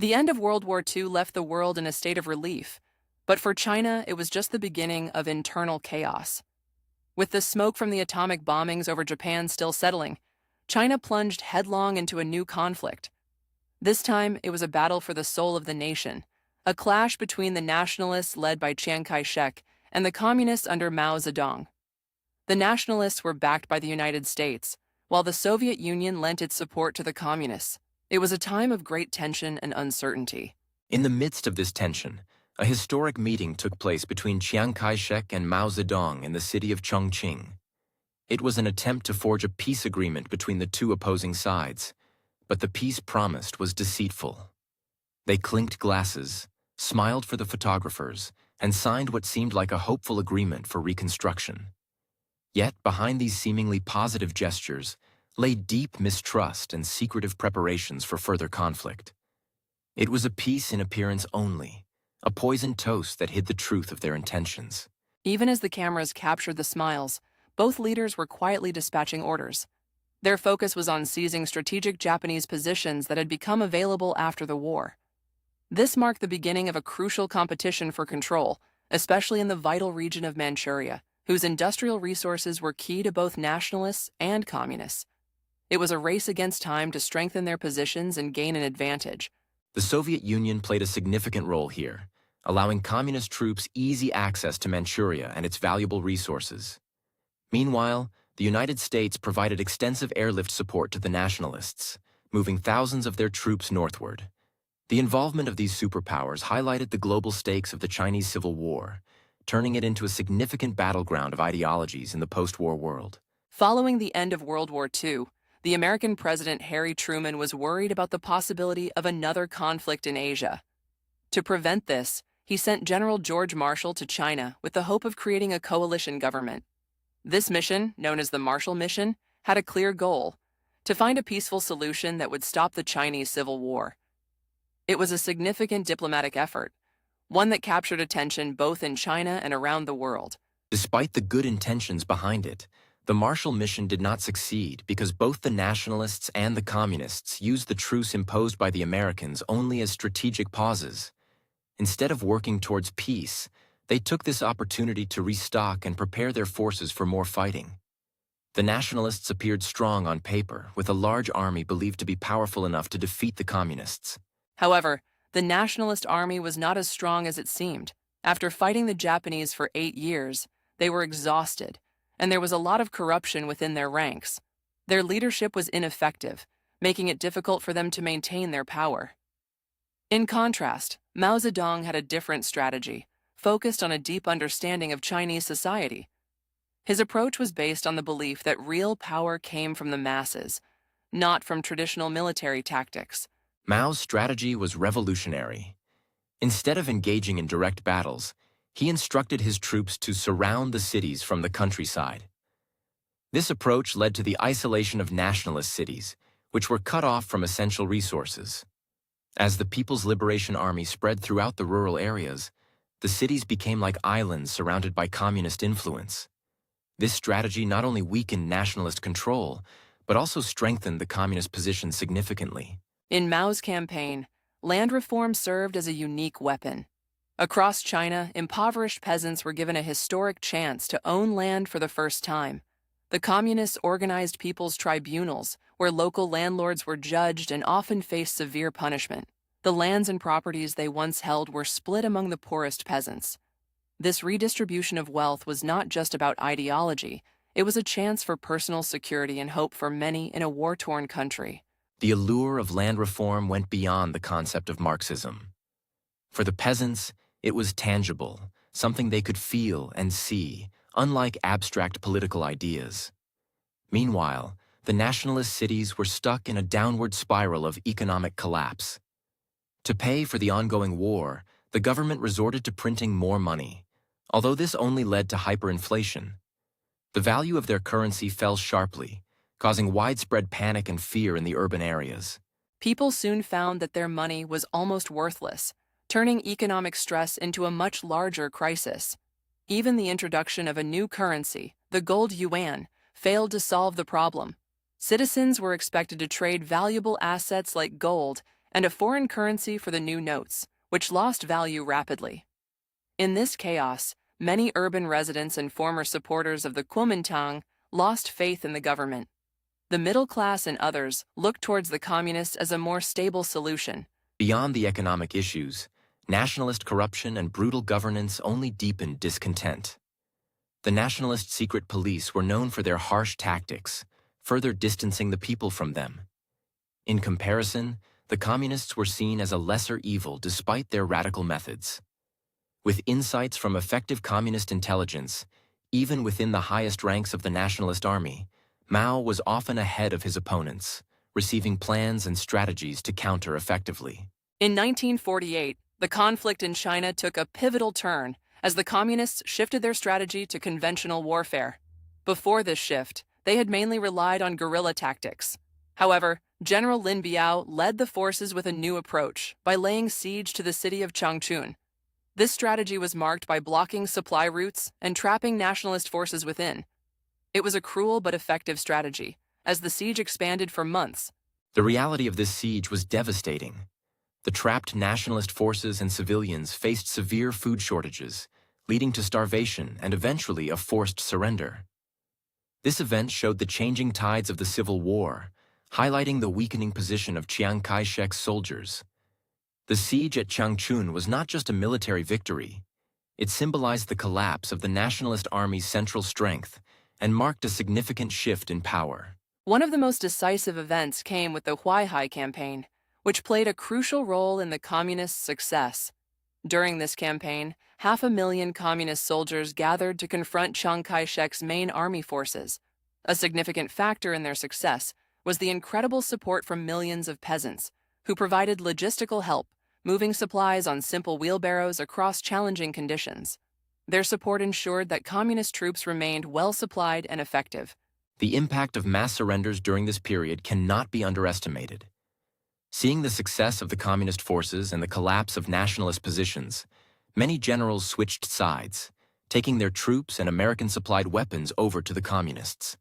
The end of World War II left the world in a state of relief, but for China, it was just the beginning of internal chaos. With the smoke from the atomic bombings over Japan still settling, China plunged headlong into a new conflict. This time, it was a battle for the soul of the nation, a clash between the nationalists led by Chiang Kai-shek and the communists under Mao Zedong. The nationalists were backed by the United States, while the Soviet Union lent its support to the communists. It was a time of great tension and uncertainty. In the midst of this tension, a historic meeting took place between Chiang Kai-shek and Mao Zedong in the city of Chongqing. It was an attempt to forge a peace agreement between the two opposing sides, but the peace promised was deceitful. They clinked glasses, smiled for the photographers, and signed what seemed like a hopeful agreement for reconstruction. Yet, behind these seemingly positive gestures, lay deep mistrust and secretive preparations for further conflict. It was a peace in appearance only, a poisoned toast that hid the truth of their intentions. Even as the cameras captured the smiles, both leaders were quietly dispatching orders. Their focus was on seizing strategic Japanese positions that had become available after the war. This marked the beginning of a crucial competition for control, especially in the vital region of Manchuria, whose industrial resources were key to both nationalists and communists. It was a race against time to strengthen their positions and gain an advantage. The Soviet Union played a significant role here, allowing communist troops easy access to Manchuria and its valuable resources. Meanwhile, the United States provided extensive airlift support to the nationalists, moving thousands of their troops northward. The involvement of these superpowers highlighted the global stakes of the Chinese Civil War, turning it into a significant battleground of ideologies in the post-war world. Following the end of World War II, the American President Harry Truman was worried about the possibility of another conflict in Asia. To prevent this, he sent General George Marshall to China with the hope of creating a coalition government. This mission, known as the Marshall Mission, had a clear goal: to find a peaceful solution that would stop the Chinese Civil War. It was a significant diplomatic effort, one that captured attention both in China and around the world. Despite the good intentions behind it, the Marshall Mission did not succeed because both the nationalists and the communists used the truce imposed by the Americans only as strategic pauses. Instead of working towards peace, they took this opportunity to restock and prepare their forces for more fighting. The nationalists appeared strong on paper, with a large army believed to be powerful enough to defeat the communists. However, the nationalist army was not as strong as it seemed. After fighting the Japanese for 8 years, they were exhausted, and there was a lot of corruption within their ranks. Their leadership was ineffective, making it difficult for them to maintain their power. In contrast, Mao Zedong had a different strategy, focused on a deep understanding of Chinese society. His approach was based on the belief that real power came from the masses, not from traditional military tactics. Mao's strategy was revolutionary. Instead of engaging in direct battles, he instructed his troops to surround the cities from the countryside. This approach led to the isolation of nationalist cities, which were cut off from essential resources. As the People's Liberation Army spread throughout the rural areas, the cities became like islands surrounded by communist influence. This strategy not only weakened nationalist control, but also strengthened the communist position significantly. In Mao's campaign, land reform served as a unique weapon. Across China, impoverished peasants were given a historic chance to own land for the first time. The communists organized people's tribunals, where local landlords were judged and often faced severe punishment. The lands and properties they once held were split among the poorest peasants. This redistribution of wealth was not just about ideology, it was a chance for personal security and hope for many in a war-torn country. The allure of land reform went beyond the concept of Marxism. For the peasants, it was tangible, something they could feel and see, unlike abstract political ideas. Meanwhile, the nationalist cities were stuck in a downward spiral of economic collapse. To pay for the ongoing war, the government resorted to printing more money, although this only led to hyperinflation. The value of their currency fell sharply, causing widespread panic and fear in the urban areas. People soon found that their money was almost worthless, turning economic stress into a much larger crisis. Even the introduction of a new currency, the gold yuan, failed to solve the problem. Citizens were expected to trade valuable assets like gold and a foreign currency for the new notes, which lost value rapidly. In this chaos, many urban residents and former supporters of the Kuomintang lost faith in the government. The middle class and others looked towards the communists as a more stable solution. Beyond the economic issues, nationalist corruption and brutal governance only deepened discontent. The nationalist secret police were known for their harsh tactics, further distancing the people from them. In comparison, the communists were seen as a lesser evil despite their radical methods. With insights from effective communist intelligence, even within the highest ranks of the nationalist army, Mao was often ahead of his opponents, receiving plans and strategies to counter effectively. In 1948, the conflict in China took a pivotal turn as the communists shifted their strategy to conventional warfare. Before this shift, they had mainly relied on guerrilla tactics. However, General Lin Biao led the forces with a new approach by laying siege to the city of Changchun. This strategy was marked by blocking supply routes and trapping nationalist forces within. It was a cruel but effective strategy, as the siege expanded for months. The reality of this siege was devastating. The trapped nationalist forces and civilians faced severe food shortages, leading to starvation and eventually a forced surrender. This event showed the changing tides of the Civil War, highlighting the weakening position of Chiang Kai-shek's soldiers. The siege at Changchun was not just a military victory. It symbolized the collapse of the nationalist army's central strength and marked a significant shift in power. One of the most decisive events came with the Huaihai campaign, which played a crucial role in the communists' success. During this campaign, 500,000 communist soldiers gathered to confront Chiang Kai-shek's main army forces. A significant factor in their success was the incredible support from millions of peasants, who provided logistical help, moving supplies on simple wheelbarrows across challenging conditions. Their support ensured that communist troops remained well supplied and effective. The impact of mass surrenders during this period cannot be underestimated. Seeing the success of the communist forces and the collapse of nationalist positions, many generals switched sides, taking their troops and American-supplied weapons over to the communists.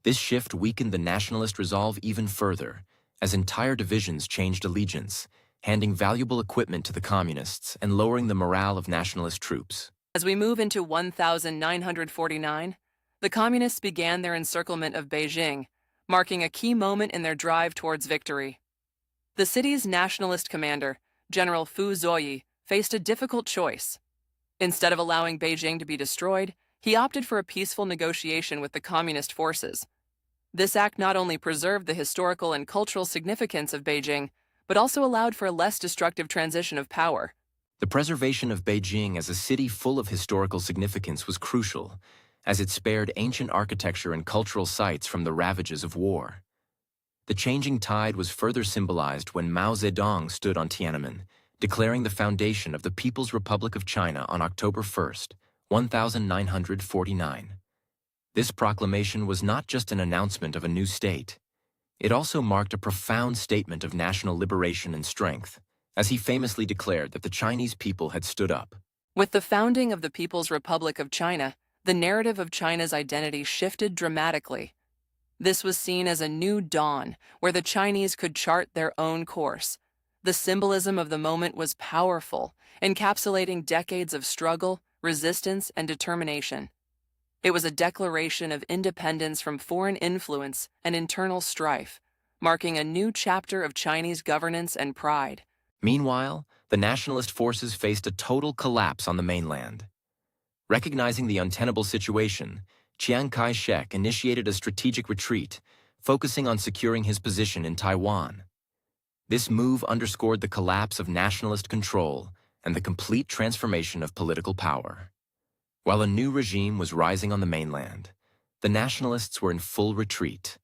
This shift weakened the nationalist resolve even further, as entire divisions changed allegiance, handing valuable equipment to the communists and lowering the morale of nationalist troops. As we move into 1949, the communists began their encirclement of Beijing, marking a key moment in their drive towards victory. The city's nationalist commander, General Fu Zuoyi, faced a difficult choice. Instead of allowing Beijing to be destroyed, he opted for a peaceful negotiation with the communist forces. This act not only preserved the historical and cultural significance of Beijing, but also allowed for a less destructive transition of power. The preservation of Beijing as a city full of historical significance was crucial, as it spared ancient architecture and cultural sites from the ravages of war. The changing tide was further symbolized when Mao Zedong stood on Tiananmen, declaring the foundation of the People's Republic of China on October 1st, 1949. This proclamation was not just an announcement of a new state. It also marked a profound statement of national liberation and strength, as he famously declared that the Chinese people had stood up. With the founding of the People's Republic of China, the narrative of China's identity shifted dramatically. This was seen as a new dawn, where the Chinese could chart their own course. The symbolism of the moment was powerful, encapsulating decades of struggle, resistance, and determination. It was a declaration of independence from foreign influence and internal strife, marking a new chapter of Chinese governance and pride. Meanwhile, the nationalist forces faced a total collapse on the mainland. Recognizing the untenable situation, Chiang Kai-shek initiated a strategic retreat, focusing on securing his position in Taiwan. This move underscored the collapse of nationalist control and the complete transformation of political power. While a new regime was rising on the mainland, the nationalists were in full retreat,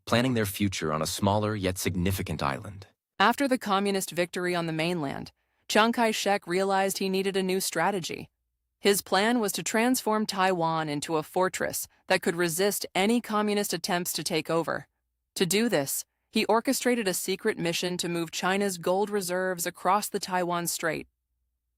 planning their future on a smaller yet significant island. After the communist victory on the mainland, Chiang Kai-shek realized he needed a new strategy. His plan was to transform Taiwan into a fortress that could resist any communist attempts to take over. To do this, he orchestrated a secret mission to move China's gold reserves across the Taiwan Strait.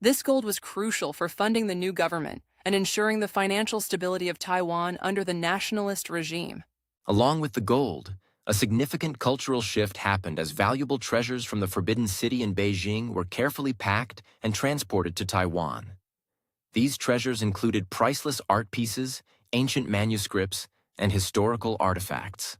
This gold was crucial for funding the new government and ensuring the financial stability of Taiwan under the nationalist regime. Along with the gold, A significant cultural shift happened as valuable treasures from the Forbidden City in Beijing were carefully packed and transported to Taiwan. These treasures included priceless art pieces, ancient manuscripts, and historical artifacts.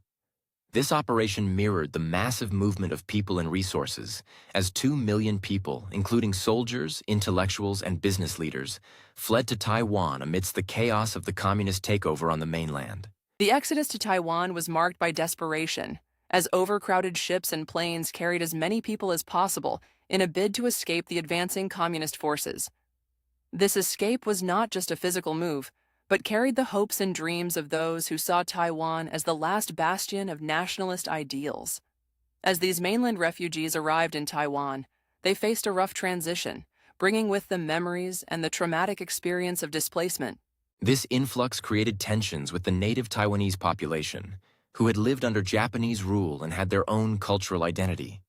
This operation mirrored the massive movement of people and resources, as 2 million people, including soldiers, intellectuals, and business leaders, fled to Taiwan amidst the chaos of the communist takeover on the mainland. The exodus to Taiwan was marked by desperation, as overcrowded ships and planes carried as many people as possible in a bid to escape the advancing communist forces. This escape was not just a physical move, but carried the hopes and dreams of those who saw Taiwan as the last bastion of nationalist ideals. As these mainland refugees arrived in Taiwan, they faced a rough transition, bringing with them memories and the traumatic experience of displacement. This influx created tensions with the native Taiwanese population, who had lived under Japanese rule and had their own cultural identity.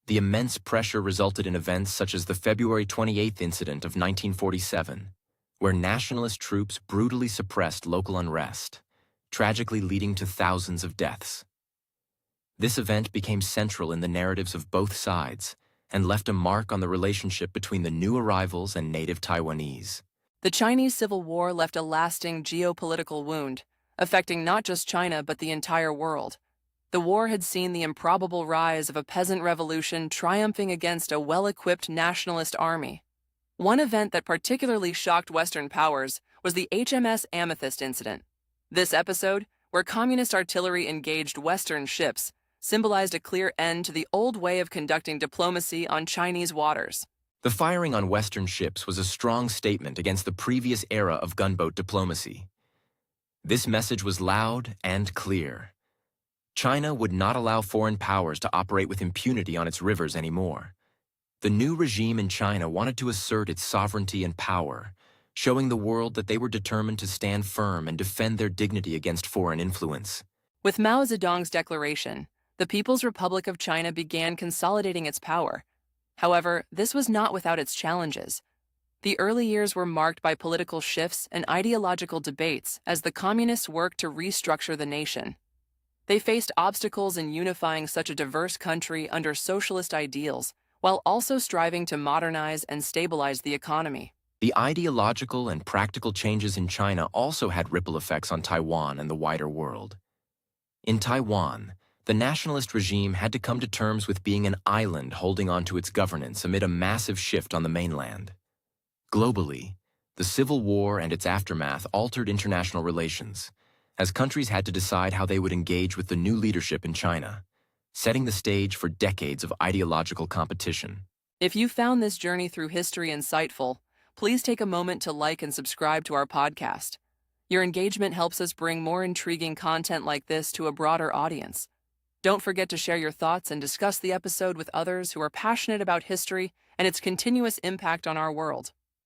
The immense pressure resulted in events such as the February 28th incident of 1947, where nationalist troops brutally suppressed local unrest, tragically leading to thousands of deaths. This event became central in the narratives of both sides and left a mark on the relationship between the new arrivals and native Taiwanese. The Chinese Civil War left a lasting geopolitical wound, affecting not just China but the entire world. The war had seen the improbable rise of a peasant revolution triumphing against a well-equipped nationalist army. One event that particularly shocked Western powers was the HMS Amethyst incident. This episode, where communist artillery engaged Western ships, symbolized a clear end to the old way of conducting diplomacy on Chinese waters. The firing on Western ships was a strong statement against the previous era of gunboat diplomacy. This message was loud and clear. China would not allow foreign powers to operate with impunity on its rivers anymore. The new regime in China wanted to assert its sovereignty and power, showing the world that they were determined to stand firm and defend their dignity against foreign influence. With Mao Zedong's declaration, the People's Republic of China began consolidating its power. However, this was not without its challenges. The early years were marked by political shifts and ideological debates as the communists worked to restructure the nation. They faced obstacles in unifying such a diverse country under socialist ideals, while also striving to modernize and stabilize the economy. The ideological and practical changes in China also had ripple effects on Taiwan and the wider world. In Taiwan, the nationalist regime had to come to terms with being an island holding on to its governance amid a massive shift on the mainland. Globally, the Civil War and its aftermath altered international relations, as countries had to decide how they would engage with the new leadership in China, setting the stage for decades of ideological competition. If you found this journey through history insightful, please take a moment to like and subscribe to our podcast. Your engagement helps us bring more intriguing content like this to a broader audience. Don't forget to share your thoughts and discuss the episode with others who are passionate about history and its continuous impact on our world.